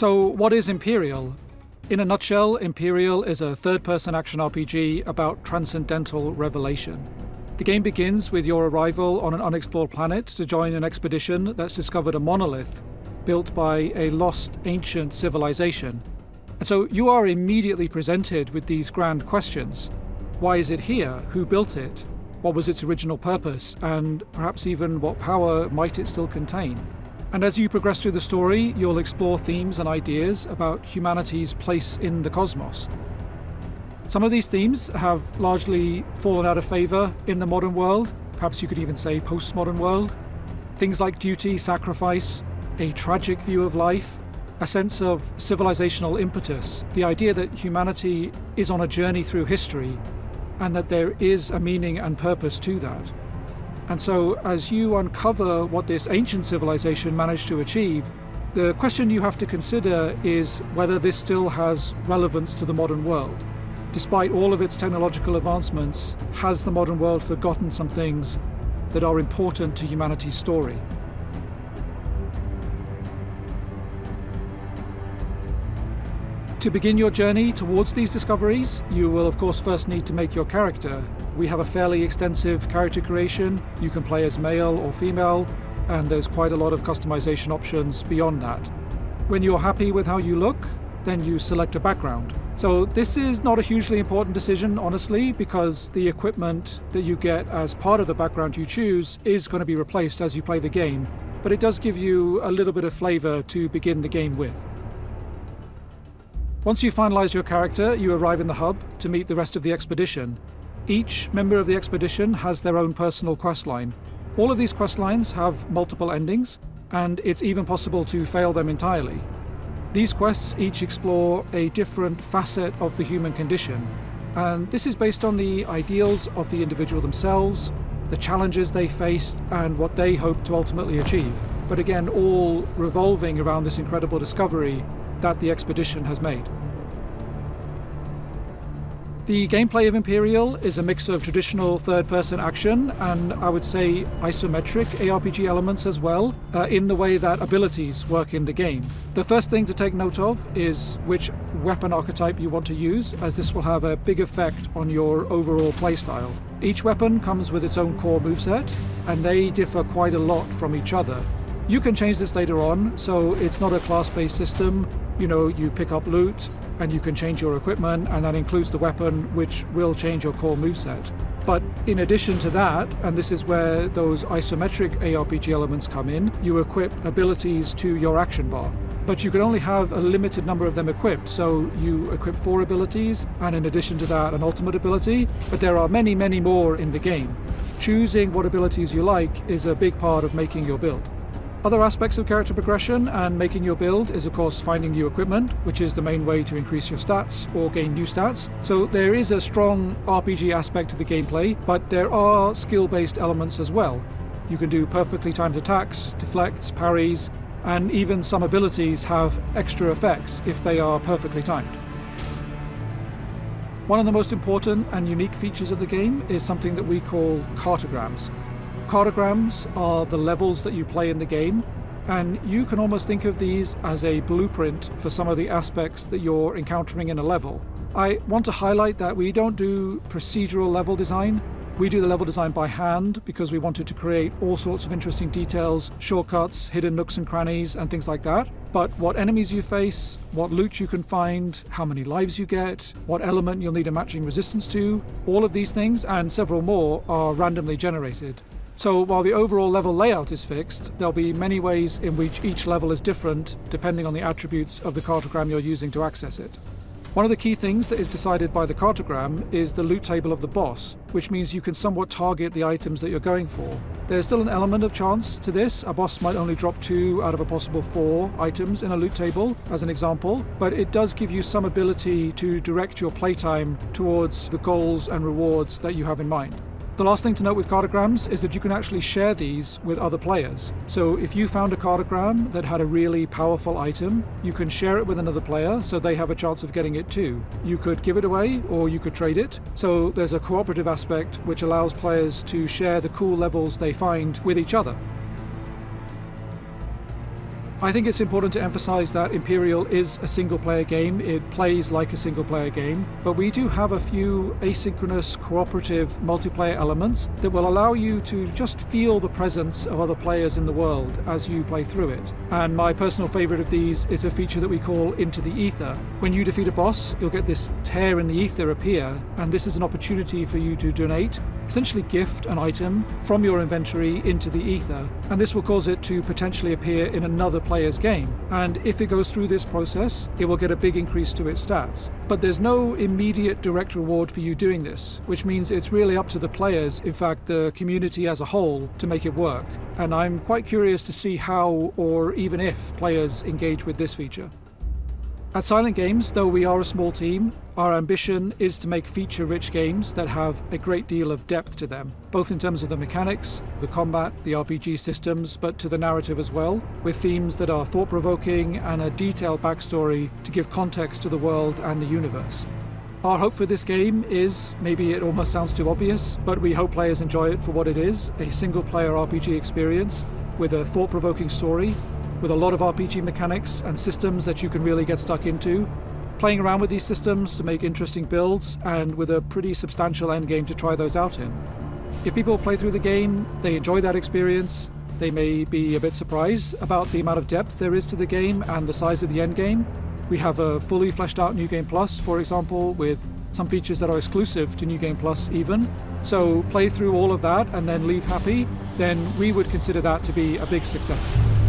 So what is Empyreal? In a nutshell, Empyreal is a third-person action RPG about transcendental revelation. The game begins with your arrival on an unexplored planet to join an expedition that's discovered a monolith built by a lost ancient civilization. And so you are immediately presented with these grand questions. Why is it here? Who built it? What was its original purpose? And perhaps even what power might it still contain? And as you progress through the story, you'll explore themes and ideas about humanity's place in the cosmos. Some of these themes have largely fallen out of favour in the modern world, perhaps you could even say postmodern world. Things like duty, sacrifice, a tragic view of life, a sense of civilizational impetus, the idea that humanity is on a journey through history and that there is a meaning and purpose to that. And so as you uncover what this ancient civilization managed to achieve, the question you have to consider is whether this still has relevance to the modern world. Despite all of its technological advancements, has the modern world forgotten some things that are important to humanity's story? To begin your journey towards these discoveries, you will of course first need to make your character. We have a fairly extensive character creation. You can play as male or female, and there's quite a lot of customization options beyond that. When you're happy with how you look, then you select a background. So this is not a hugely important decision, honestly, because the equipment that you get as part of the background you choose is going to be replaced as you play the game, but it does give you a little bit of flavor to begin the game with. Once you finalize your character, you arrive in the hub to meet the rest of the expedition. Each member of the expedition has their own personal questline. All of these questlines have multiple endings, and it's even possible to fail them entirely. These quests each explore a different facet of the human condition, and this is based on the ideals of the individual themselves, the challenges they faced, and what they hope to ultimately achieve. But again, all revolving around this incredible discovery that the expedition has made. The gameplay of Empyreal is a mix of traditional third-person action and I would say isometric ARPG elements as well, in the way that abilities work in the game. The first thing to take note of is which weapon archetype you want to use, as this will have a big effect on your overall playstyle. Each weapon comes with its own core moveset, and they differ quite a lot from each other. You can change this later on, so it's not a class-based system. You pick up loot, and you can change your equipment, and that includes the weapon, which will change your core moveset. But in addition to that, and this is where those isometric ARPG elements come in, you equip abilities to your action bar. But you can only have a limited number of them equipped, so you equip 4 abilities, and in addition to that, an ultimate ability, but there are many, many more in the game. Choosing what abilities you like is a big part of making your build. Other aspects of character progression and making your build is of course finding new equipment, which is the main way to increase your stats or gain new stats. So there is a strong RPG aspect to the gameplay, but there are skill-based elements as well. You can do perfectly timed attacks, deflects, parries, and even some abilities have extra effects if they are perfectly timed. One of the most important and unique features of the game is something that we call cartograms. Cartograms are the levels that you play in the game, and you can almost think of these as a blueprint for some of the aspects that you're encountering in a level. I want to highlight that we don't do procedural level design. We do the level design by hand because we wanted to create all sorts of interesting details, shortcuts, hidden nooks and crannies, and things like that. But what enemies you face, what loot you can find, how many lives you get, what element you'll need a matching resistance to, all of these things and several more are randomly generated. So while the overall level layout is fixed, there'll be many ways in which each level is different depending on the attributes of the cartogram you're using to access it. One of the key things that is decided by the cartogram is the loot table of the boss, which means you can somewhat target the items that you're going for. There's still an element of chance to this. A boss might only drop 2 out of a possible 4 items in a loot table, as an example, but it does give you some ability to direct your playtime towards the goals and rewards that you have in mind. The last thing to note with cartograms is that you can actually share these with other players. So if you found a cartogram that had a really powerful item, you can share it with another player so they have a chance of getting it too. You could give it away or you could trade it. So there's a cooperative aspect which allows players to share the cool levels they find with each other. I think it's important to emphasize that Empyreal is a single-player game. It plays like a single-player game, but we do have a few asynchronous, cooperative multiplayer elements that will allow you to just feel the presence of other players in the world as you play through it. And my personal favorite of these is a feature that we call Into the Ether. When you defeat a boss, you'll get this tear in the ether appear, and this is an opportunity for you to donate, essentially gift an item from your inventory into the ether, and this will cause it to potentially appear in another player's game. And if it goes through this process, it will get a big increase to its stats. But there's no immediate direct reward for you doing this, which means it's really up to the players, in fact the community as a whole, to make it work. And I'm quite curious to see how, or even if, players engage with this feature. At Silent Games, though we are a small team, our ambition is to make feature-rich games that have a great deal of depth to them, both in terms of the mechanics, the combat, the RPG systems, but to the narrative as well, with themes that are thought-provoking and a detailed backstory to give context to the world and the universe. Our hope for this game is, maybe it almost sounds too obvious, but we hope players enjoy it for what it is, a single-player RPG experience with a thought-provoking story, with a lot of RPG mechanics and systems that you can really get stuck into, playing around with these systems to make interesting builds, and with a pretty substantial endgame to try those out in. If people play through the game, they enjoy that experience, they may be a bit surprised about the amount of depth there is to the game and the size of the endgame. We have a fully fleshed out New Game Plus, for example, with some features that are exclusive to New Game Plus even. So play through all of that and then leave happy, then we would consider that to be a big success.